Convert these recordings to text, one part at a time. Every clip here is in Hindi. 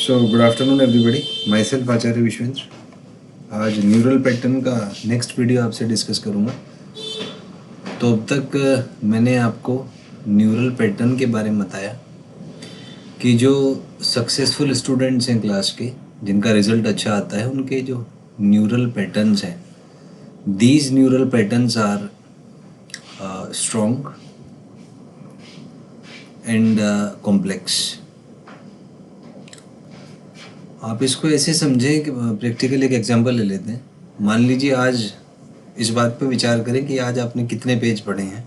सो good afternoon everybody, myself Acharya Vishwendra. आज न्यूरल पैटर्न का नेक्स्ट वीडियो आपसे डिस्कस करूँगा। तो अब तक मैंने आपको न्यूरल पैटर्न के बारे में बताया कि जो सक्सेसफुल स्टूडेंट्स हैं क्लास के, जिनका रिजल्ट अच्छा आता है, उनके जो न्यूरल पैटर्न्स हैं, these neural patterns are strong and complex. आप इसको ऐसे समझें कि प्रैक्टिकल एक एग्जांपल ले लेते हैं। मान लीजिए आज इस बात पे विचार करें कि आज आपने कितने पेज पढ़े हैं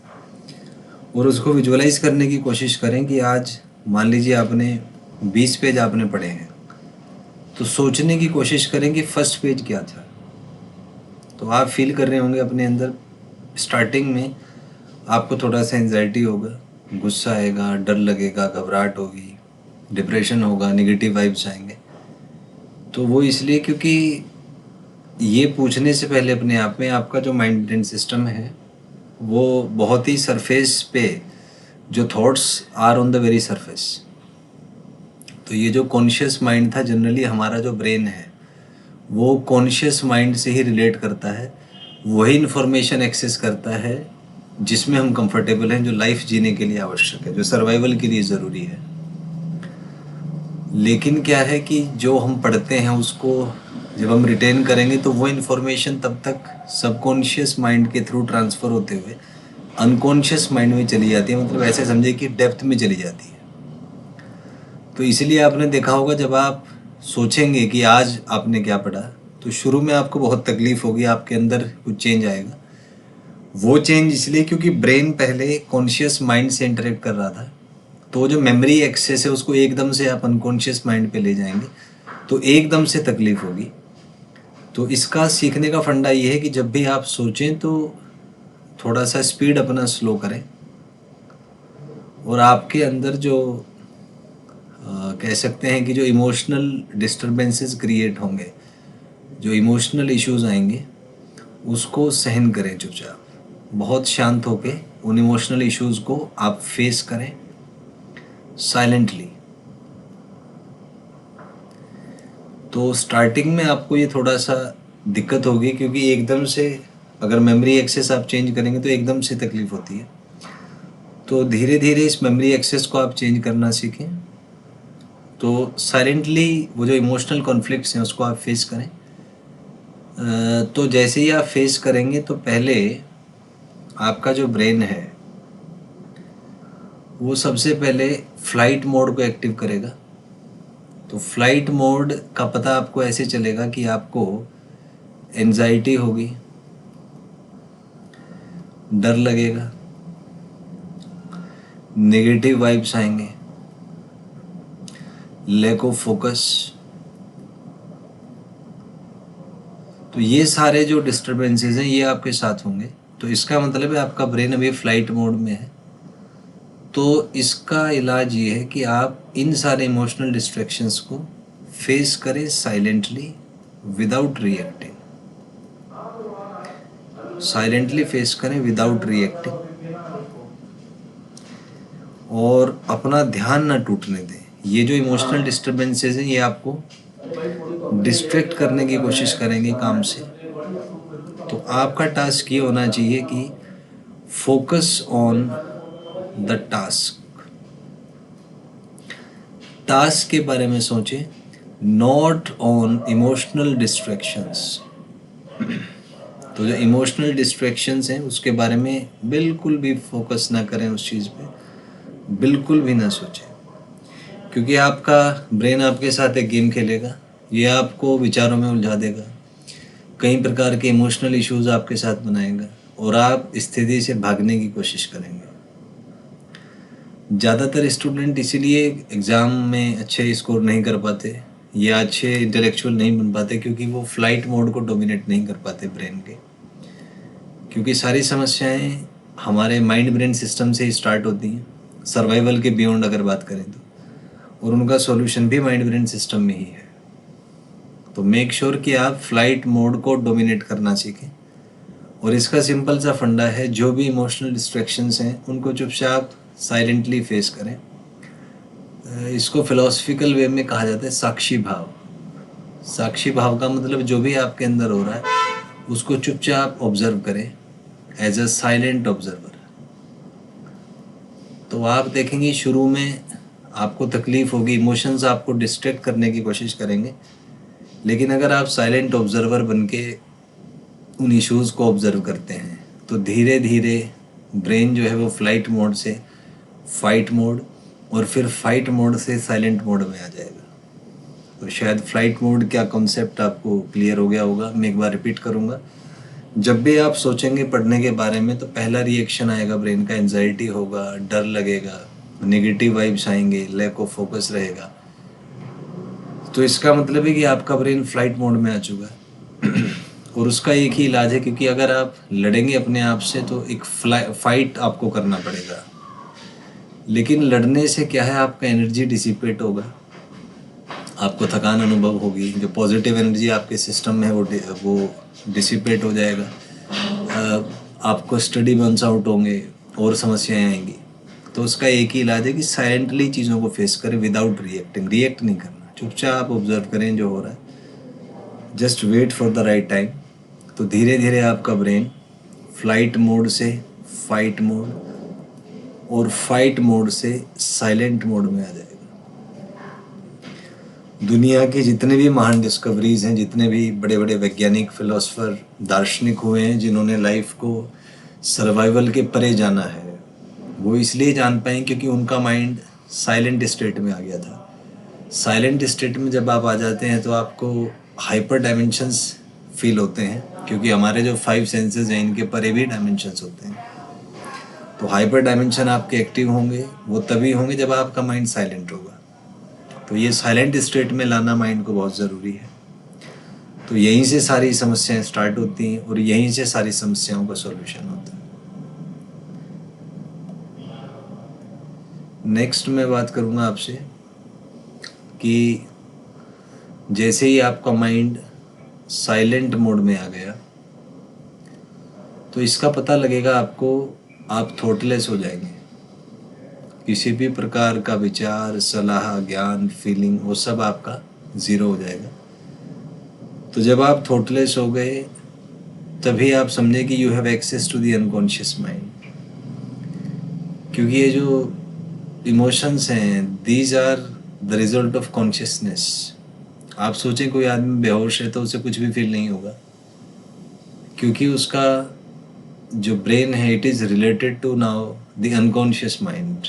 और उसको विजुअलाइज करने की कोशिश करें कि आज मान लीजिए आपने 20 पेज आपने पढ़े हैं, तो सोचने की कोशिश करें कि फर्स्ट पेज क्या था। तो आप फील कर रहे होंगे अपने अंदर, स्टार्टिंग में आपको थोड़ा सा एंजाइटी होगा, गुस्सा आएगा, डर लगेगा, घबराहट होगी, डिप्रेशन होगा, नेगेटिव वाइब्स आएंगे। तो वो इसलिए क्योंकि ये पूछने से पहले अपने आप में आपका जो माइंड ब्रेन सिस्टम है वो बहुत ही सरफेस पे, जो thoughts are on the very surface. तो ये जो कॉन्शियस माइंड था, जनरली हमारा जो ब्रेन है वो कॉन्शियस माइंड से ही रिलेट करता है, वही इन्फॉर्मेशन एक्सेस करता है जिसमें हम कंफर्टेबल हैं, जो लाइफ जीने के लिए आवश्यक है, जो सर्वाइवल के लिए ज़रूरी है। लेकिन क्या है कि जो हम पढ़ते हैं उसको जब हम रिटेन करेंगे तो वो इन्फॉर्मेशन तब तक सबकॉन्शियस माइंड के थ्रू ट्रांसफ़र होते हुए अनकॉन्शियस माइंड में चली जाती है, मतलब ऐसे समझे कि डेप्थ में चली जाती है। तो इसलिए आपने देखा होगा, जब आप सोचेंगे कि आज आपने क्या पढ़ा, तो शुरू में आपको बहुत तकलीफ़ होगी, आपके अंदर कुछ चेंज आएगा। वो चेंज इसलिए क्योंकि ब्रेन पहले कॉन्शियस माइंड से इंटरेक्ट कर रहा था, तो जो मेमोरी एक्सेस है उसको एकदम से आप अनकॉन्शियस माइंड पे ले जाएंगे तो एकदम से तकलीफ होगी। तो इसका सीखने का फंडा ये है कि जब भी आप सोचें तो थोड़ा सा स्पीड अपना स्लो करें, और आपके अंदर जो कह सकते हैं कि जो इमोशनल डिस्टर्बेंसेस क्रिएट होंगे, जो इमोशनल इश्यूज आएंगे, उसको सहन करें चुपचाप, बहुत शांत होके उन इमोशनल इश्यूज को आप फेस करें साइलेंटली। तो स्टार्टिंग में आपको ये थोड़ा सा दिक्कत होगी, क्योंकि एकदम से अगर मेमोरी एक्सेस आप चेंज करेंगे तो एकदम से तकलीफ होती है। तो धीरे धीरे इस मेमोरी एक्सेस को आप चेंज करना सीखें। तो साइलेंटली वो जो इमोशनल कॉन्फ्लिक्ट्स हैं उसको आप फेस करें। तो जैसे ही आप फेस करेंगे तो पहले आपका जो ब्रेन है वो सबसे पहले फ्लाइट मोड को एक्टिव करेगा। तो फ्लाइट मोड का पता आपको ऐसे चलेगा कि आपको एंजाइटी होगी, डर लगेगा, नेगेटिव वाइब्स आएंगे, लैक ऑफ फोकस। तो ये सारे जो डिस्टर्बेंसेस हैं ये आपके साथ होंगे। तो इसका मतलब है आपका ब्रेन अभी फ्लाइट मोड में है। तो इसका इलाज ये है कि आप इन सारे इमोशनल डिस्ट्रैक्शंस को फेस करें silently, without reacting. Silently face करें विदाउट रिएक्टिंग, और अपना ध्यान ना टूटने दें। ये जो इमोशनल डिस्टर्बेंसेस हैं ये आपको डिस्ट्रैक्ट करने की कोशिश करेंगे काम से। तो आपका टास्क ये होना चाहिए कि focus on the task. Task के बारे में सोचें, नॉट ऑन इमोशनल डिस्ट्रैक्शंस। तो जो इमोशनल डिस्ट्रैक्शंस हैं उसके बारे में बिल्कुल भी फोकस ना करें, उस चीज़ पे बिल्कुल भी ना सोचें, क्योंकि आपका ब्रेन आपके साथ एक गेम खेलेगा। ये आपको विचारों में उलझा देगा, कई प्रकार के इमोशनल इश्यूज आपके साथ बनाएगा, और आप स्थिति से भागने की कोशिश करेंगे। ज़्यादातर स्टूडेंट इसीलिए एग्ज़ाम में अच्छे स्कोर नहीं कर पाते या अच्छे इंटेलेक्चुअल नहीं बन पाते, क्योंकि वो फ्लाइट मोड को डोमिनेट नहीं कर पाते ब्रेन के। क्योंकि सारी समस्याएं हमारे माइंड ब्रेन सिस्टम से ही स्टार्ट होती हैं, सर्वाइवल के बियॉन्ड अगर बात करें तो, और उनका सॉल्यूशन भी माइंड ब्रेन सिस्टम में ही है। तो मेक श्योर कि आप फ्लाइट मोड को डोमिनेट करना सीखें। और इसका सिंपल सा फंडा है, जो भी इमोशनल डिस्ट्रैक्शंस हैं उनको चुपचाप साइलेंटली फेस करें। इसको फिलोसफिकल वे में कहा जाता है साक्षी भाव। साक्षी भाव का मतलब जो भी आपके अंदर हो रहा है उसको चुपचाप ऑब्जर्व करें एज अ साइलेंट ऑब्जर्वर। तो आप देखेंगे शुरू में आपको तकलीफ होगी, इमोशंस आपको डिस्ट्रैक्ट करने की कोशिश करेंगे, लेकिन अगर आप साइलेंट ऑब्जर्वर बन के उन इश्यूज़ को ऑब्जर्व करते हैं तो धीरे धीरे ब्रेन जो है वो फ्लाइट मोड से फाइट मोड और फिर फाइट मोड से साइलेंट मोड में आ जाएगा। तो शायद फ्लाइट मोड क्या कॉन्सेप्ट आपको क्लियर हो गया होगा। मैं एक बार रिपीट करूँगा। जब भी आप सोचेंगे पढ़ने के बारे में तो पहला रिएक्शन आएगा ब्रेन का, एंजाइटी होगा, डर लगेगा, नेगेटिव वाइब्स आएंगे, लैक ऑफ फोकस रहेगा। तो इसका मतलब है कि आपका ब्रेन फ्लाइट मोड में आ चुका है और उसका एक ही इलाज है, क्योंकि अगर आप लड़ेंगे अपने आप से तो एक फाइट आपको करना पड़ेगा। लेकिन लड़ने से क्या है, आपका एनर्जी डिसिपेट होगा, आपको थकान अनुभव होगी, जो पॉजिटिव एनर्जी आपके सिस्टम में है वो डिसिपेट हो जाएगा, आपको स्टडी बर्न्स आउट होंगे और समस्याएं आएंगी। तो उसका एक ही इलाज है कि साइलेंटली चीज़ों को फेस करें विदाउट रिएक्टिंग। रिएक्ट नहीं करना, चुपचाप ऑब्जर्व करें जो हो रहा है, just wait for the right time. तो धीरे धीरे आपका ब्रेन फ्लाइट मोड से फाइट मोड और फाइट मोड से साइलेंट मोड में आ जाएगा। दुनिया की जितने भी महान डिस्कवरीज हैं, जितने भी बड़े बड़े वैज्ञानिक, फिलोसफर, दार्शनिक हुए हैं जिन्होंने लाइफ को सर्वाइवल के परे जाना है, वो इसलिए जान पाए क्योंकि उनका माइंड साइलेंट स्टेट में आ गया था। साइलेंट स्टेट में जब आप आ जाते हैं तो आपको हाइपर डायमेंशंस फील होते हैं, क्योंकि हमारे जो 5 सेंसेस हैं इनके परे भी डायमेंशंस होते हैं। तो हाइपर डायमेंशन आपके एक्टिव होंगे, वो तभी होंगे जब आपका माइंड साइलेंट होगा। तो ये साइलेंट स्टेट में लाना माइंड को बहुत ज़रूरी है। तो यहीं से सारी समस्याएं स्टार्ट होती हैं और यहीं से सारी समस्याओं का सॉल्यूशन होता है। नेक्स्ट मैं बात करूँगा आपसे कि जैसे ही आपका माइंड साइलेंट मोड में आ गया तो इसका पता लगेगा आपको, आप थॉटलेस हो जाएंगे। किसी भी प्रकार का विचार, सलाह, ज्ञान, फीलिंग, वो सब आपका ज़ीरो हो जाएगा। तो जब आप थॉटलेस हो गए तभी आप समझे कि you have access to the unconscious mind. क्योंकि ये जो इमोशंस हैं, these are the result of consciousness. आप सोचें कोई आदमी बेहोश है तो उसे कुछ भी फील नहीं होगा, क्योंकि उसका जो ब्रेन है it is related to now the unconscious mind,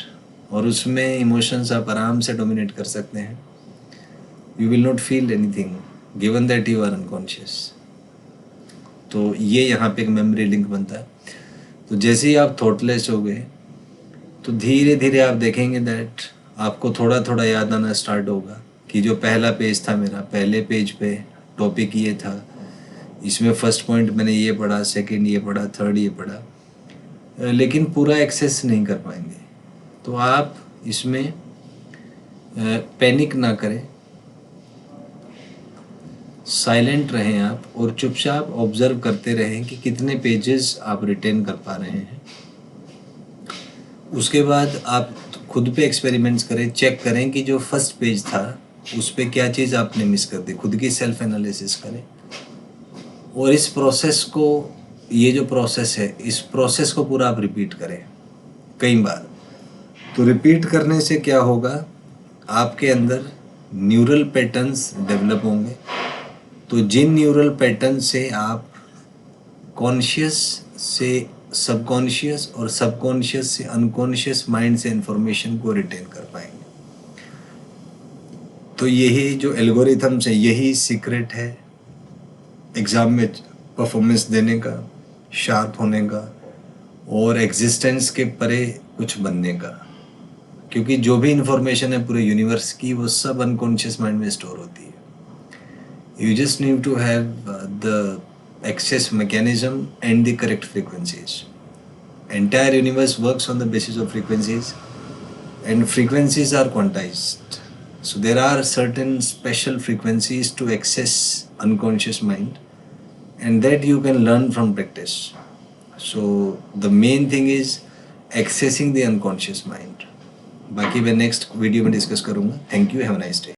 और उसमें इमोशंस आप आराम से डोमिनेट कर सकते हैं। You will not feel anything given that you are unconscious. तो ये यहाँ पे एक मेमोरी लिंक बनता है। तो जैसे ही आप थॉटलेस हो गए तो धीरे धीरे आप देखेंगे दैट आपको थोड़ा थोड़ा याद आना स्टार्ट होगा कि जो पहला पेज था मेरा, पहले पेज पे टॉपिक ये था, इसमें फर्स्ट पॉइंट मैंने ये पढ़ा, सेकंड ये पढ़ा, थर्ड ये पढ़ा, लेकिन पूरा एक्सेस नहीं कर पाएंगे। तो आप इसमें पैनिक ना करें, साइलेंट रहें आप और चुपचाप ऑब्जर्व करते रहें कि कितने पेजेस आप रिटेन कर पा रहे हैं। उसके बाद आप खुद पे एक्सपेरिमेंट्स करें, चेक करें कि जो फर्स्ट पेज था उस पे क्या चीज़ आपने मिस कर दी, खुद की सेल्फ एनालिसिस करें। और इस प्रोसेस को, ये जो प्रोसेस है, इस प्रोसेस को पूरा आप रिपीट करें कई बार। तो रिपीट करने से क्या होगा, आपके अंदर न्यूरल पैटर्न्स डेवलप होंगे। तो जिन न्यूरल पैटर्न से आप कॉन्शियस से सबकॉन्शियस और सबकॉन्शियस से अनकॉन्शियस माइंड से इंफॉर्मेशन को रिटेन कर पाएंगे। तो यही जो एल्गोरिथम्स है, यही सीक्रेट है एग्ज़ाम में परफॉर्मेंस देने का, शार्प होने का और एग्जिस्टेंस के परे कुछ बनने का। क्योंकि जो भी इंफॉर्मेशन है पूरे यूनिवर्स की, वो सब अनकॉन्शियस माइंड में स्टोर होती है। You just need to have the access mechanism and the correct frequencies. Entire universe works on the basis of frequencies, and frequencies are quantized. So there are certain special frequencies to access unconscious mind, and that you can learn from practice. So the main thing is accessing the unconscious mind. बाकी मैं नेक्स्ट वीडियो में डिस्कस करूँगा। Thank you, have a nice day.